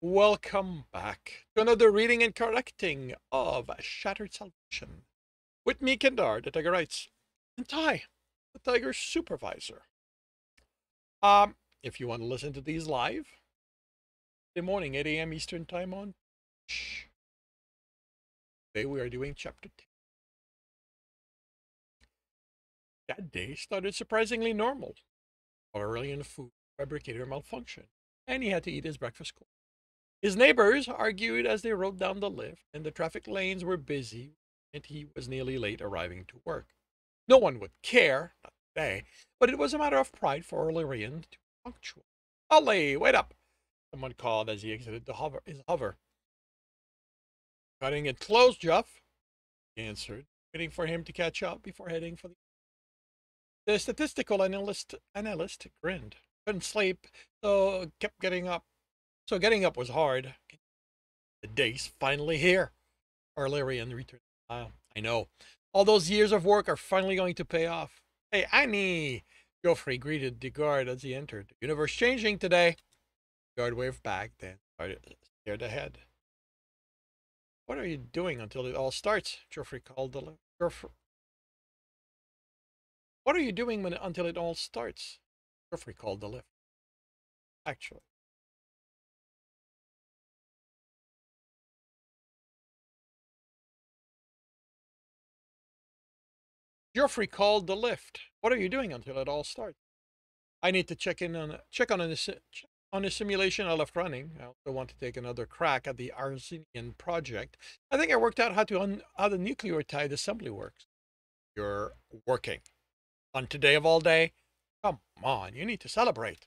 Welcome back to another reading and correcting of Shattered Salvation. With me, Kendar, the Tiger Writes, and Ty, the Tiger Supervisor. If you want to listen to these live, the morning, 8 a.m. Eastern Time on Shh. Today we are doing chapter 10. That day started surprisingly normal. Aurelian food fabricator malfunctioned, and he had to eat his breakfast cold. His neighbors argued as they rode down the lift, and the traffic lanes were busy, and he was nearly late arriving to work. No one would care, not today, but it was a matter of pride for Illyrian to be punctual. Ollie, wait up! Someone called as he exited his hover. Cutting it close, Jeff, he answered, waiting for him to catch up before heading for the statistical analyst grinned. Couldn't sleep, so kept getting up. So getting up was hard. The day's finally here. Illyrian returned the smile. I know. All those years of work are finally going to pay off. Hey, Annie! Geoffrey greeted the guard as he entered. The universe changing today. The guard waved back, then stared ahead. What are you doing until it all starts? Geoffrey called the lift. What are you doing until it all starts? Geoffrey called the lift. Actually. Geoffrey called the lift. What are you doing until it all starts? I need to check on the simulation I left running. I also want to take another crack at the Arsenian project. I think I worked out how the nucleotide assembly works. You're working on today of all day? Come on, you need to celebrate.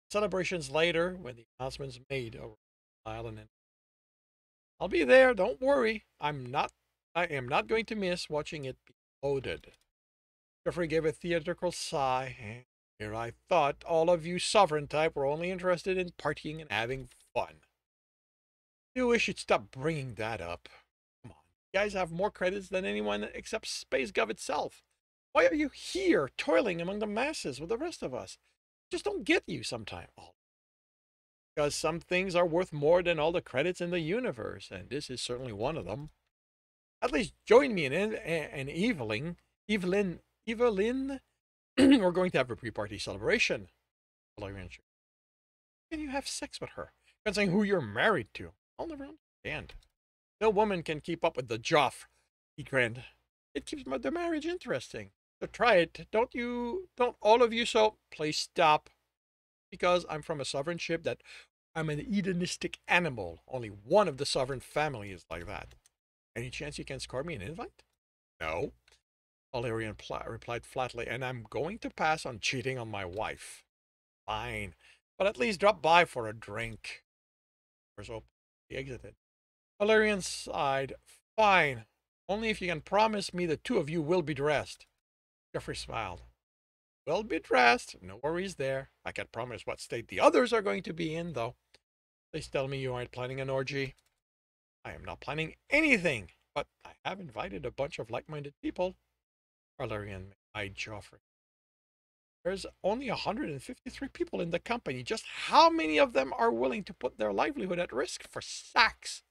Celebrations later when the announcement's made over the island. I'll be there, don't worry. I am not going to miss watching it be loaded. Geoffrey gave a theatrical sigh. Here I thought all of you sovereign type were only interested in partying and having fun. You wish you'd stop bringing that up. Come on, you guys have more credits than anyone except SpaceGov itself. Why are you here, toiling among the masses with the rest of us? Just don't get you sometime. Oh, because some things are worth more than all the credits in the universe, and this is certainly one of them. At least join me in Evelyn. We're going to have a pre-party celebration. Can you have sex with her? Considering who you're married to. I'll never understand. No woman can keep up with the Joff. He grinned. It keeps the marriage interesting. So try it. Don't all of you so please stop. Because I'm from a sovereign ship that I'm an hedonistic animal. Only one of the sovereign family is like that. Any chance you can score me an invite? No. Illyrian replied flatly, and I'm going to pass on cheating on my wife. Fine, but at least drop by for a drink. Doors open. He exited. Illyrian sighed. Fine, only if you can promise me the two of you will be dressed. Geoffrey smiled. Will be dressed. No worries there. I can't promise what state the others are going to be in, though. Please tell me you aren't planning an orgy. I am not planning anything, but I have invited a bunch of like-minded people. Illyrian eyed Geoffrey. There's only 153 people in the company. Just how many of them are willing to put their livelihood at risk for sacks?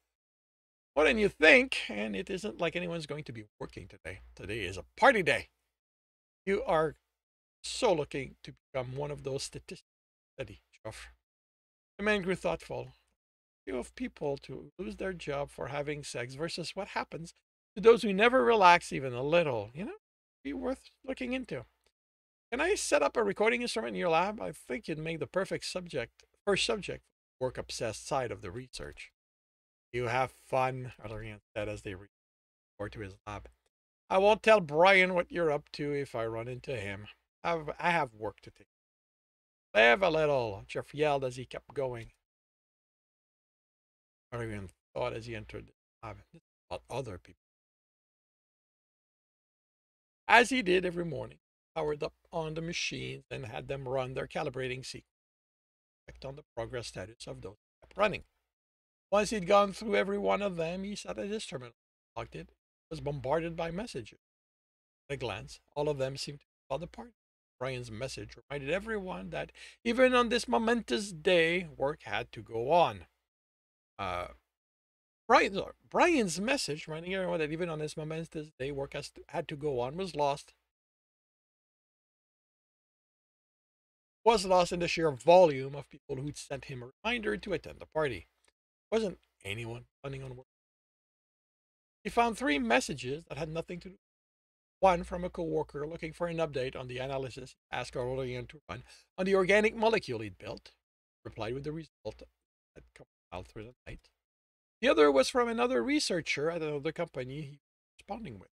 More than you think, and it isn't like anyone's going to be working today. Today is a party day. You are so looking to become one of those statistics. Steady, Geoffrey. The man grew thoughtful. Few of people to lose their job for having sex versus what happens to those who never relax even a little. Be worth looking into. Can I set up a recording instrument in your lab? I think you'd make the perfect first subject, work-obsessed side of the research. You have fun, Illyrian said as they returned to his lab. I won't tell Brian what you're up to if I run into him. I have work to take. Live a little, Jeff yelled as he kept going. Illyrian thought as he entered the lab. This is about other people. As he did every morning, powered up on the machines and had them run their calibrating sequence. Checked on the progress status of those who kept running. Once he'd gone through every one of them, he sat at his terminal, logged it, was bombarded by messages. At a glance, all of them seemed to be about the party. Brian's message reminded everyone that even on this momentous day, work had to go on. Uh, Brian's message, reminding everyone that even on this momentous day, work had to go on, was lost in the sheer volume of people who'd sent him a reminder to attend the party. Wasn't anyone planning on work? He found three messages that had nothing to do. One from a coworker looking for an update on the analysis he asked Aurelian to run on the organic molecule he'd built. Replied with the result that come out through the night. The other was from another researcher at another company he was responding with.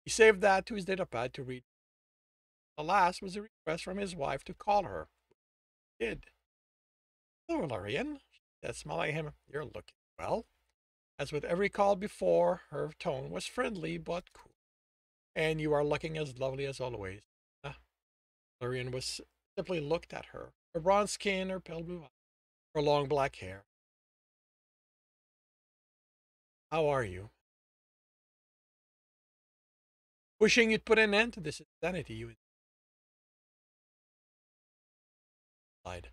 He saved that to his datapad to read. The last was a request from his wife to call her. He did. Hello, Larian. She said, smiling at him. You're looking well. As with every call before, her tone was friendly but cool. And you are looking as lovely as always. Larian was simply looked at her. Her bronze skin, her pale blue eyes, her long black hair. How are you? Wishing you'd put an end to this insanity, you replied.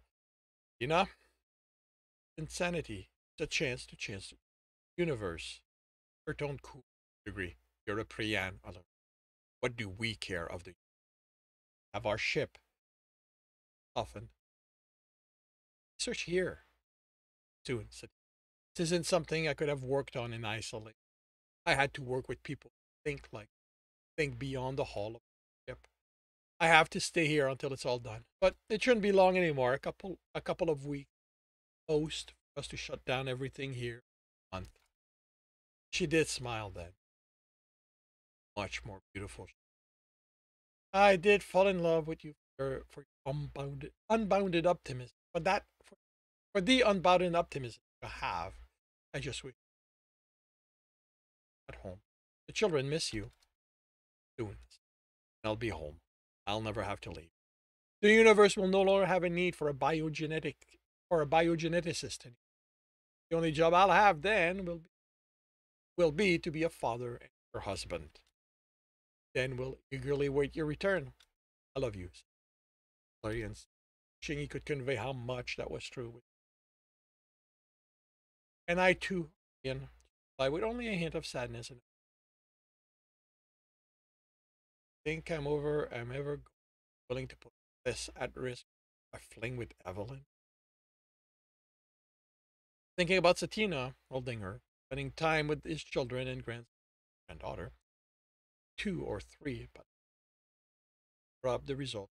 You know, insanity is a chance to change the universe. Her tone cool. Agree. You're a Priyan alone. What do we care of the have our ship? Often. Search here. Soon said. This isn't something I could have worked on in isolation. I had to work with people who think beyond the hull of the ship. I have to stay here until it's all done. But it shouldn't be long anymore. A couple of weeks most for us to shut down everything here. A month. She did smile then. Much more beautiful. I did fall in love with you for unbounded optimism. For the unbounded optimism you have, I just wish at home. The children miss you. Soon. I'll be home. I'll never have to leave. The universe will no longer have a need for a biogeneticist. The only job I'll have then will be to be a father and your husband. Then we'll eagerly wait your return. I love you. Larian, wishing he could convey how much that was true. And I too, Ian, replied with only a hint of sadness. And think I'm ever willing to put this at risk. A fling with Evelyn. Thinking about Satina, holding her, spending time with his children and granddaughter, 2 or 3, but dropped the result,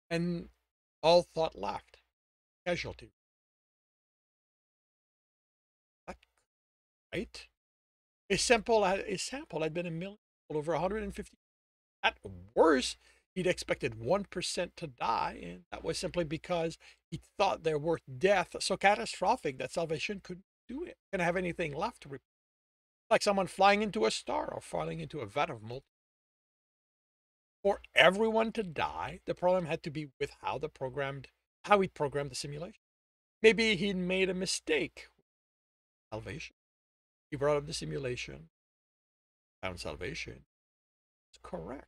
and all thought laughed. Casualty. That right? A sample had been a million, over 150. At worst, he'd expected 1% to die, and that was simply because he thought they were death so catastrophic that salvation couldn't do it. Couldn't have anything left to replace. Like someone flying into a star or falling into a vat of molten. For everyone to die, the problem had to be with how he programmed the simulation. Maybe he'd made a mistake. Salvation. He brought up the simulation, found salvation. It's correct.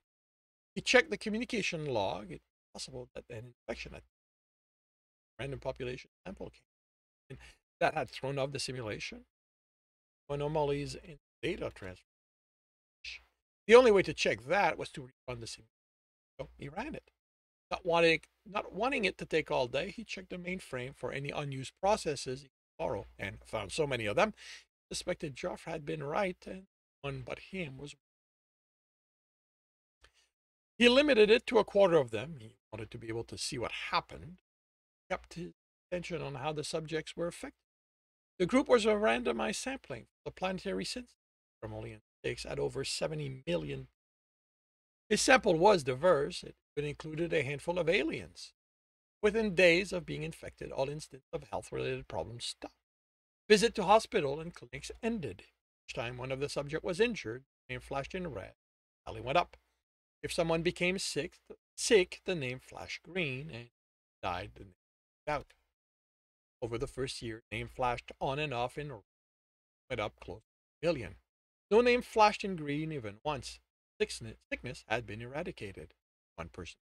He checked the communication log. It's possible that an infection at random population sample came in that had thrown off the simulation. Anomalies in data transfer. The only way to check that was to rerun the simulation. So he ran it. Not wanting it to take all day, he checked the mainframe for any unused processes he could borrow and found so many of them. Suspected Joff had been right, and one but him was. He limited it to a quarter of them. He wanted to be able to see what happened. Kept his attention on how the subjects were affected. The group was a randomized sampling. The planetary census Tremolian takes at over 70 million. His sample was diverse. It even included a handful of aliens. Within days of being infected, all instances of health-related problems stopped. Visit to hospital and clinics ended. Each time one of the subject was injured, the name flashed in red. Tally went up. If someone became sick, the name flashed green, and died, the name went out. Over the first year, name flashed on and off in red, went up close to 1 million. No name flashed in green even once. Sickness had been eradicated. One person.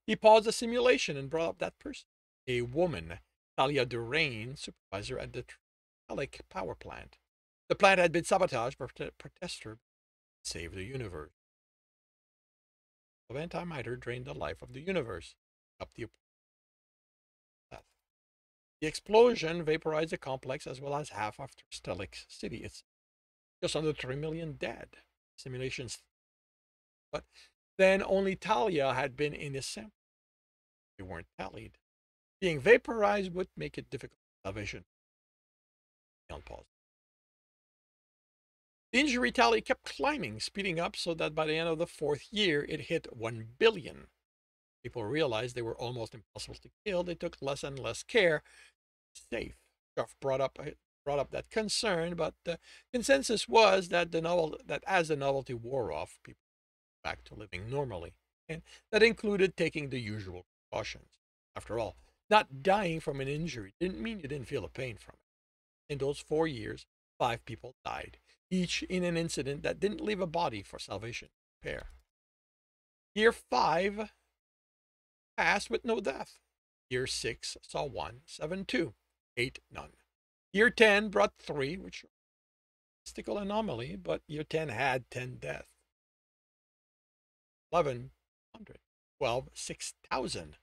He paused the simulation and brought up that person. A woman Talia Durain, supervisor at the Tralic power plant. The plant had been sabotaged by protesters to save the universe. The antimatter drained the life of the universe. Up the The explosion vaporized the complex as well as half of Tristelic City. It's just under 3 million dead. Simulations. But then only Talia had been in the sample. They weren't tallied. Being vaporized would make it difficult for salvation. On pause. The injury tally kept climbing, speeding up so that by the end of the 4th year, it hit 1 billion. People realized they were almost impossible to kill. They took less and less care. Safe. Duff brought up that concern, but the consensus was that as the novelty wore off, people went back to living normally, and that included taking the usual precautions. After all, not dying from an injury didn't mean you didn't feel the pain from it. In those 4 years, 5 people died, each in an incident that didn't leave a body for salvation repair. Year 5 passed with no death. Year 6 saw 1, 7, 2, 8, none. Year 10 brought 3, which was a statistical anomaly, but year 10 had 10 deaths. 1,100, 12, 6,000.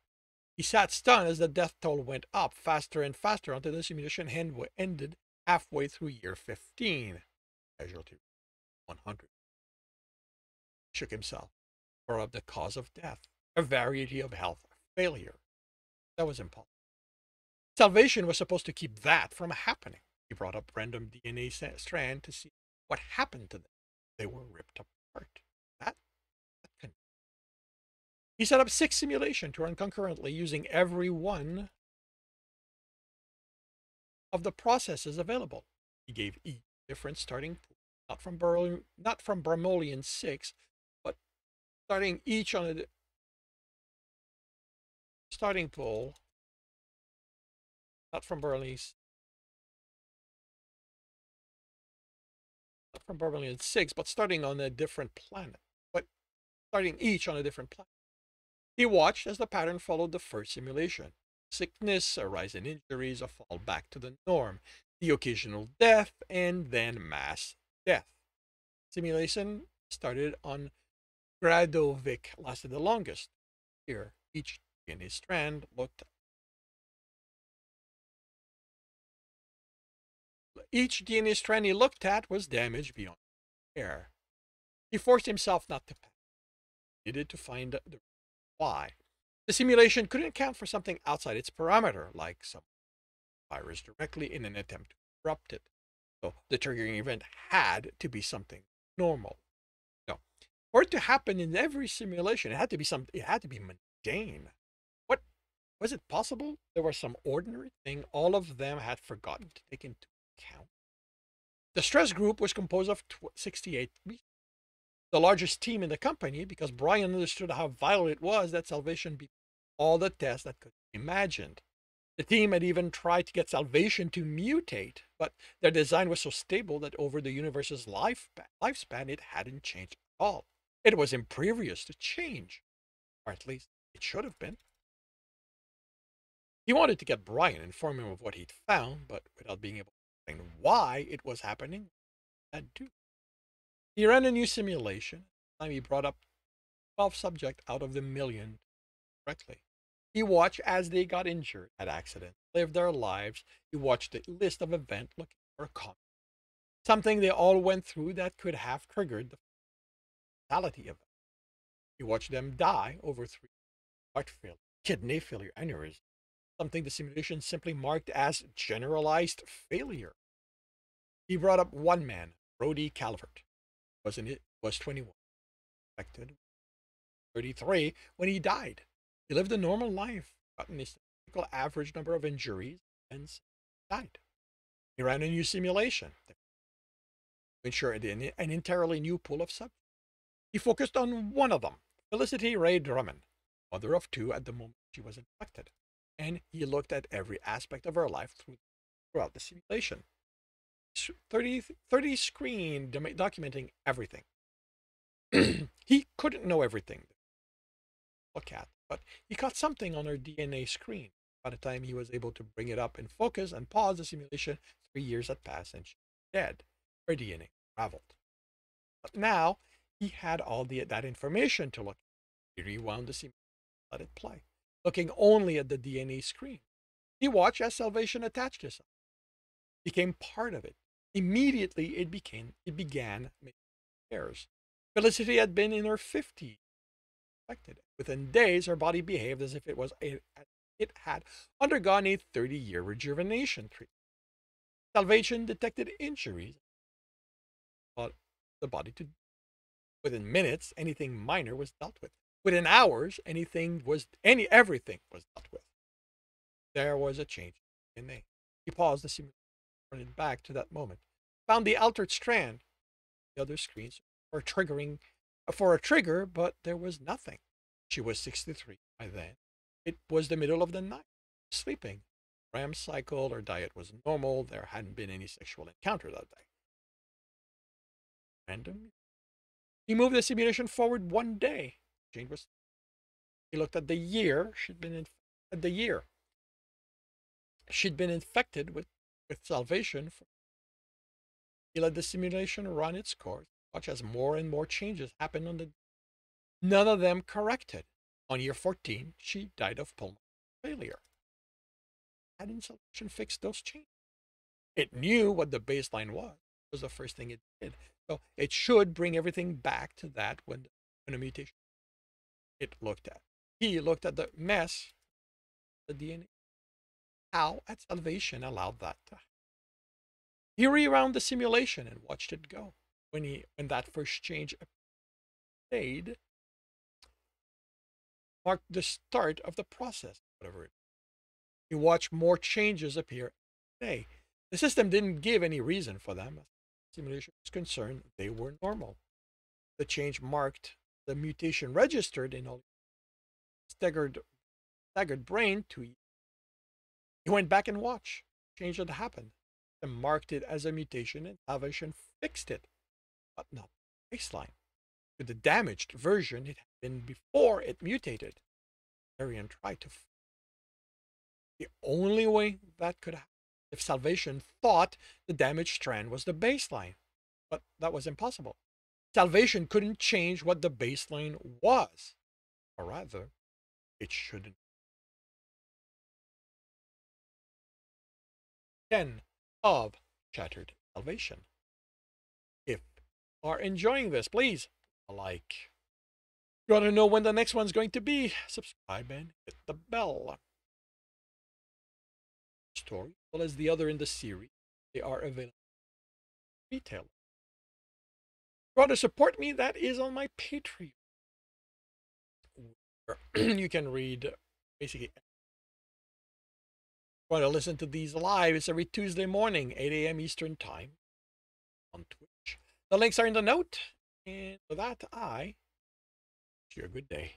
He sat stunned as the death toll went up faster and faster until the simulation ended halfway through year 15. Casualty 100. He shook himself. Brought up the cause of death, a variety of health failure. That was impossible. Salvation was supposed to keep that from happening. He brought up random DNA strand to see what happened to them. They were ripped apart. That couldn't. He set up 6 simulations to run concurrently using every one of the processes available. He gave each different starting pool, not from Bramolian 6, but starting each on a starting pool, not from Bramolian 6, but starting on a different planet, but starting each on a different planet. He watched as the pattern followed the first simulation. Sickness, a rise in injuries, a fall back to the norm, the occasional death, and then mass death. Simulation started on Gradovic, lasted the longest. Here, each DNA strand he looked at was damaged beyond repair. He forced himself not to panic. He needed to find the why. The simulation couldn't account for something outside its parameter, like some virus directly in an attempt to corrupt it. So the triggering event had to be something normal. No. For it to happen in every simulation, it had to be mundane. What was it possible? There was some ordinary thing all of them had forgotten to take into account. The stress group was composed of 68 the largest team in the company, because Brian understood how vital it was that Salvation beat all the tests that could be imagined. The team had even tried to get Salvation to mutate, but their design was so stable that over the universe's lifespan, it hadn't changed at all. It was impervious to change, or at least it should have been. He wanted to get Brian, inform him of what he'd found, but without being able to explain why it was happening, that do. He ran a new simulation. This time he brought up 12 subjects out of the million correctly. He watched as they got injured, had accidents, lived their lives. He watched the list of events looking for a comment. Something they all went through that could have triggered the fatality event. He watched them die over 3 heart failure, kidney failure, aneurysm. Something the simulation simply marked as generalized failure. He brought up one man, Brody Calvert. Was 21, affected 33 when he died. He lived a normal life, gotten a statistical average number of injuries, and died. He ran a new simulation to ensure an entirely new pool of subjects. He focused on one of them, Felicity Ray Drummond, mother of 2 at the moment she was infected, and he looked at every aspect of her life throughout the simulation. 30 screen documenting everything. He couldn't know everything to look at, but he caught something on her DNA screen. By the time he was able to bring it up in focus and pause the simulation, 3 years had passed and she was dead. Her DNA traveled. But now he had all that information to look at. He rewound the simulation, let it play, looking only at the DNA screen. He watched as salvation attached itself, became part of it. Immediately, it began making errors. Felicity had been in her 50s. Within days, her body behaved as if it had undergone a 30-year rejuvenation treatment. Salvation detected injuries, but the body to. Within minutes, anything minor was dealt with. Within hours, everything was dealt with. There was a change in DNA. He paused the simulation, turned back to that moment, found the altered strand. The other screens were triggering for a trigger, but there was nothing. She was 63 by then. It was the middle of the night, sleeping. REM cycle, her diet was normal. There hadn't been any sexual encounter that day. Random. He moved the simulation forward one day. Jane was. He looked at the year she'd been infected with salvation. He let the simulation run its course, watch as more and more changes happened on the. None of them corrected. On year 14, she died of pulmonary failure. Hadn't salvation fixed those changes? It knew what the baseline was. It was the first thing it did. So it should bring everything back to that when a mutation. It looked at. He looked at the mess, the DNA. How at salvation allowed that to happen? He rewound the simulation and watched it go. When that first change made, marked the start of the process, whatever it is. He watched more changes appear today. The system didn't give any reason for them. As the simulation was concerned, they were normal. The change marked the mutation registered in all staggered brain to. He went back and watched. Change had happened. And marked it as a mutation, and salvation fixed it, but not the baseline. To the damaged version it had been before it mutated. Arian tried to. The only way that could happen if salvation thought the damaged strand was the baseline, but that was impossible. Salvation couldn't change what the baseline was, or rather, it shouldn't. 10 of Shattered Salvation. If you are enjoying this, please like. If you want to know when the next one's going to be, subscribe and hit the bell. Story, as well as the other in the series, they are available retail. If you want to support me, that is on my Patreon. You can read basically. If you want to listen to these live, it's every Tuesday morning, 8 a.m. Eastern Time on Twitch. The links are in the note. And for that, I wish you a good day.